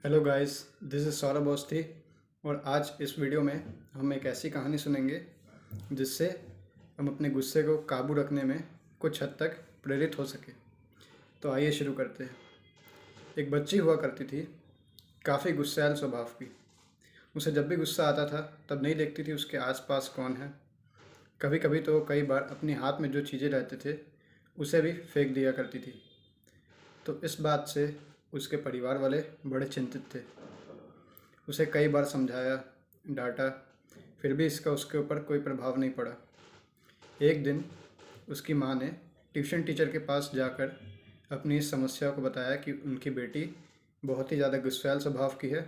Hello guys, this is Saurabh Awasthi. और आज इस वीडियो में हम एक ऐसी कहानी सुनेंगे जिससे हम अपने गुस्से को काबू रखने में कुछ हद तक प्रेरित हो सके। तो आइए शुरू करते हैं। एक बच्ची हुआ करती थी, काफ़ी गुस्सैल स्वभाव की। उसे जब भी गुस्सा आता था तब नहीं देखती थी उसके आसपास कौन है। कभी कभी तो कई बार अपने हाथ में जो चीज़ें रहते थे उसे भी फेंक दिया करती थी। तो इस बात से उसके परिवार वाले बड़े चिंतित थे। उसे कई बार समझाया, डांटा, फिर भी इसका उसके ऊपर कोई प्रभाव नहीं पड़ा। एक दिन उसकी माँ ने ट्यूशन टीचर के पास जाकर अपनी इस समस्या को बताया कि उनकी बेटी बहुत ही ज़्यादा गुस्सैल स्वभाव की है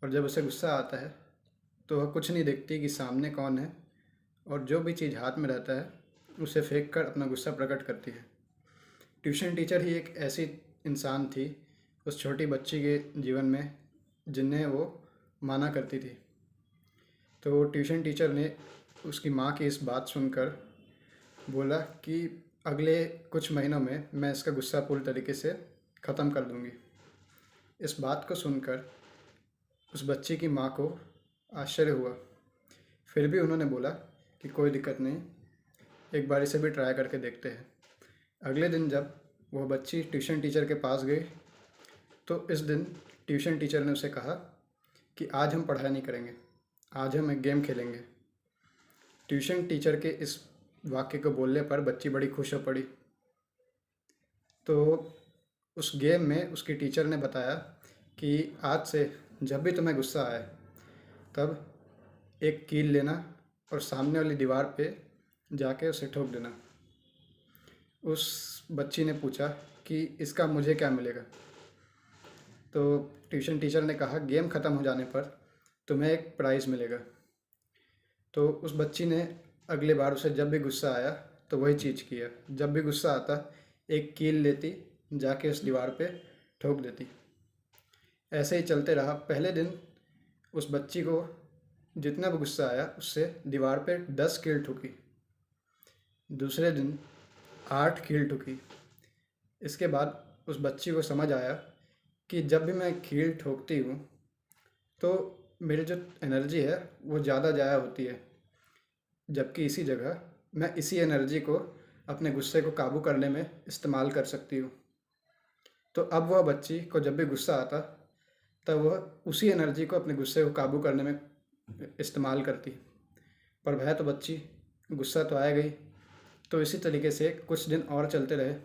और जब उसे गुस्सा आता है तो वह कुछ नहीं देखती कि सामने कौन है, और जो भी चीज़ हाथ में रहता है उसे फेंक कर अपना गुस्सा प्रकट करती है। ट्यूशन टीचर ही एक ऐसी इंसान थी उस छोटी बच्ची के जीवन में जिन्हें वो माना करती थी। तो ट्यूशन टीचर ने उसकी माँ की इस बात सुनकर बोला कि अगले कुछ महीनों में मैं इसका गुस्सा पूरी तरीके से ख़त्म कर दूँगी। इस बात को सुनकर उस बच्ची की माँ को आश्चर्य हुआ। फिर भी उन्होंने बोला कि कोई दिक्कत नहीं, एक बार इसे भी ट्राई करके देखते हैं। अगले दिन जब वह बच्ची ट्यूशन टीचर के पास गई तो इस दिन ट्यूशन टीचर ने उसे कहा कि आज हम पढ़ाई नहीं करेंगे, आज हम एक गेम खेलेंगे। ट्यूशन टीचर के इस वाक्य को बोलने पर बच्ची बड़ी खुश हो पड़ी। तो उस गेम में उसकी टीचर ने बताया कि आज से जब भी तुम्हें गुस्सा आए तब एक कील लेना और सामने वाली दीवार पे जाके उसे ठोक देना। उस बच्ची ने पूछा कि इसका मुझे क्या मिलेगा? तो ट्यूशन टीचर ने कहा गेम ख़त्म हो जाने पर तुम्हें एक प्राइज़ मिलेगा। तो उस बच्ची ने अगले बार उसे जब भी गुस्सा आया तो वही चीज़ किया। जब भी गुस्सा आता एक कील लेती, जाके उस दीवार पे ठोक देती। ऐसे ही चलते रहा। पहले दिन उस बच्ची को जितना भी गुस्सा आया उससे दीवार पे 10 कील ठुकी। दूसरे दिन 8 कील ठुकी। इसके बाद उस बच्ची को समझ आया कि जब भी मैं कील ठोकती हूँ तो मेरी जो एनर्जी है वो ज़्यादा ज़ाया होती है, जबकि इसी जगह मैं इसी एनर्जी को अपने गुस्से को काबू करने में इस्तेमाल कर सकती हूँ। तो अब वह बच्ची को जब भी गुस्सा आता तब वह उसी एनर्जी को अपने गुस्से को काबू करने में इस्तेमाल करती। पर वह तो बच्ची, गुस्सा तो आएगा ही। तो इसी तरीके से कुछ दिन और चलते रहे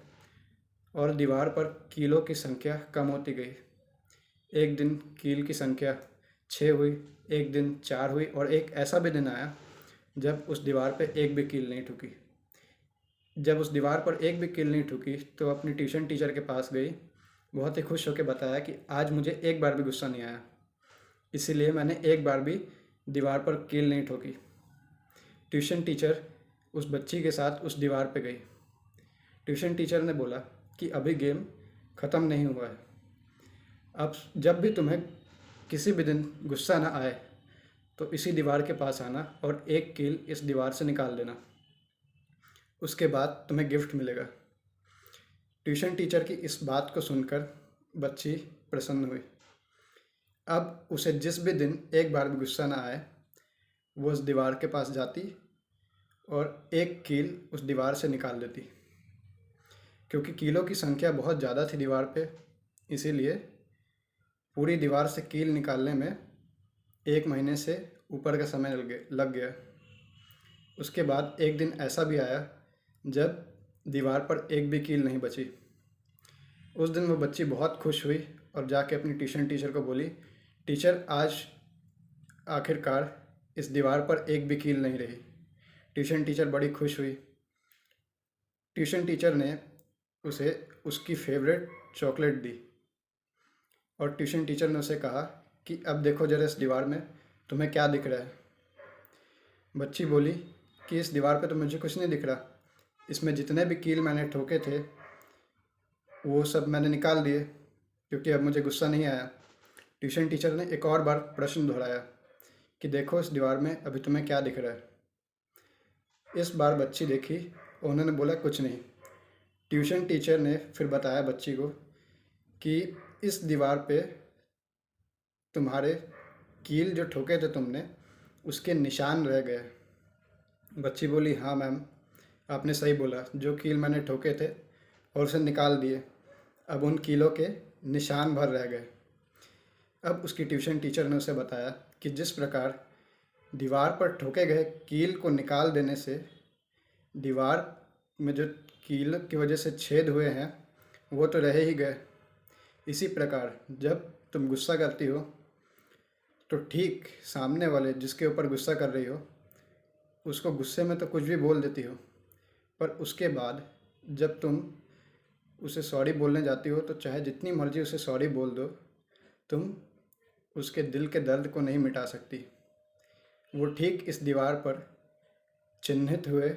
और दीवार पर कीलों की संख्या कम होती गई। एक दिन कील की संख्या 6 हुई, एक दिन 4 हुई और एक ऐसा भी दिन आया जब उस दीवार पे एक भी कील नहीं ठुकी। जब उस दीवार पर एक भी कील नहीं ठुकी तो अपनी ट्यूशन टीचर के पास गई। बहुत ही खुश होकर बताया कि आज मुझे एक बार भी गुस्सा नहीं आया, इसीलिए मैंने एक बार भी दीवार पर कील नहीं ठोकी। ट्यूशन टीचर उस बच्ची के साथ उस दीवार पे गई। ट्यूशन टीचर ने बोला कि अभी गेम ख़त्म नहीं हुआ है। अब जब भी तुम्हें किसी भी दिन गुस्सा ना आए तो इसी दीवार के पास आना और एक कील इस दीवार से निकाल देना। उसके बाद तुम्हें गिफ्ट मिलेगा। ट्यूशन टीचर की इस बात को सुनकर बच्ची प्रसन्न हुई। अब उसे जिस भी दिन एक बार भी गुस्सा ना आए वो उस दीवार के पास जाती और एक कील उस दीवार से निकाल देती। क्योंकि कीलों की संख्या बहुत ज़्यादा थी दीवार पे, इसीलिए पूरी दीवार से कील निकालने में 1 महीने से ऊपर का समय लग गया। उसके बाद एक दिन ऐसा भी आया जब दीवार पर एक भी कील नहीं बची। उस दिन वो बच्ची बहुत खुश हुई और जाके अपनी ट्यूशन टीचर को बोली, टीचर आज आखिरकार इस दीवार पर एक भी कील नहीं रही। ट्यूशन टीचर बड़ी खुश हुई। ट्यूशन टीचर ने उसे उसकी फेवरेट चॉकलेट दी और ट्यूशन टीचर ने उसे कहा कि अब देखो ज़रा इस दीवार में तुम्हें क्या दिख रहा है। बच्ची बोली कि इस दीवार पे तो मुझे कुछ नहीं दिख रहा, इसमें जितने भी कील मैंने ठोके थे वो सब मैंने निकाल दिए क्योंकि अब मुझे गुस्सा नहीं आया। ट्यूशन टीचर ने एक और बार प्रश्न दोहराया कि देखो इस दीवार में अभी तुम्हें क्या दिख रहा है। इस बार बच्ची देखी और उन्होंने बोला कुछ नहीं। ट्यूशन टीचर ने फिर बताया बच्ची को कि इस दीवार पे तुम्हारे कील जो ठोके थे तुमने उसके निशान रह गए। बच्ची बोली, हाँ मैम, आपने सही बोला, जो कील मैंने ठोके थे और उसे निकाल दिए, अब उन कीलों के निशान भर रह गए। अब उसकी ट्यूशन टीचर ने उसे बताया कि जिस प्रकार दीवार पर ठोके गए कील को निकाल देने से दीवार में जो कील की वजह से छेद हुए हैं वो तो रह ही गए, इसी प्रकार जब तुम गुस्सा करती हो तो ठीक सामने वाले जिसके ऊपर गुस्सा कर रही हो उसको गुस्से में तो कुछ भी बोल देती हो, पर उसके बाद जब तुम उसे सॉरी बोलने जाती हो तो चाहे जितनी मर्जी उसे सॉरी बोल दो, तुम उसके दिल के दर्द को नहीं मिटा सकती। वो ठीक इस दीवार पर चिन्हित हुए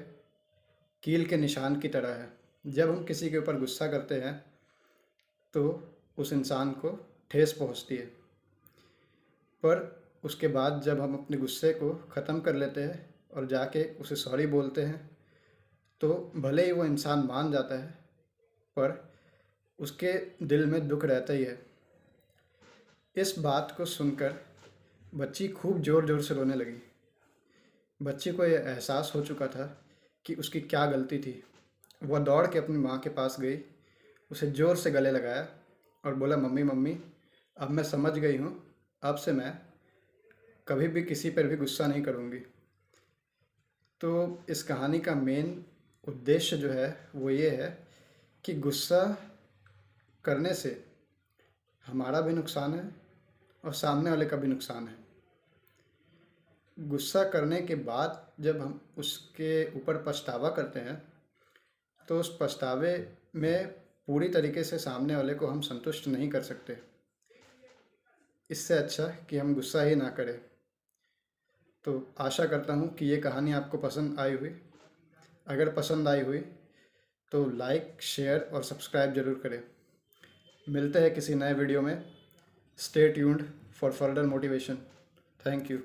कील के निशान की तरह है। जब हम किसी के ऊपर गुस्सा करते हैं तो उस इंसान को ठेस पहुंचती है, पर उसके बाद जब हम अपने गुस्से को ख़त्म कर लेते हैं और जाके उसे सॉरी बोलते हैं तो भले ही वो इंसान मान जाता है पर उसके दिल में दुख रहता ही है। इस बात को सुनकर बच्ची खूब ज़ोर ज़ोर से रोने लगी। बच्ची को यह एहसास हो चुका था कि उसकी क्या गलती थी। वह दौड़ के अपनी माँ के पास गई, उसे ज़ोर से गले लगाया और बोला, मम्मी मम्मी, अब मैं समझ गई हूँ, अब से मैं कभी भी किसी पर भी गुस्सा नहीं करूँगी। तो इस कहानी का मेन उद्देश्य जो है वो ये है कि गुस्सा करने से हमारा भी नुकसान है और सामने वाले का भी नुकसान है। गुस्सा करने के बाद जब हम उसके ऊपर पछतावा करते हैं तो उस पछतावे में पूरी तरीके से सामने वाले को हम संतुष्ट नहीं कर सकते। इससे अच्छा कि हम गुस्सा ही ना करें। तो आशा करता हूँ कि ये कहानी आपको पसंद आई हुई। अगर पसंद आई हुई तो लाइक, शेयर और सब्सक्राइब ज़रूर करें। मिलते हैं किसी नए वीडियो में। Stay tuned for further motivation. Thank you.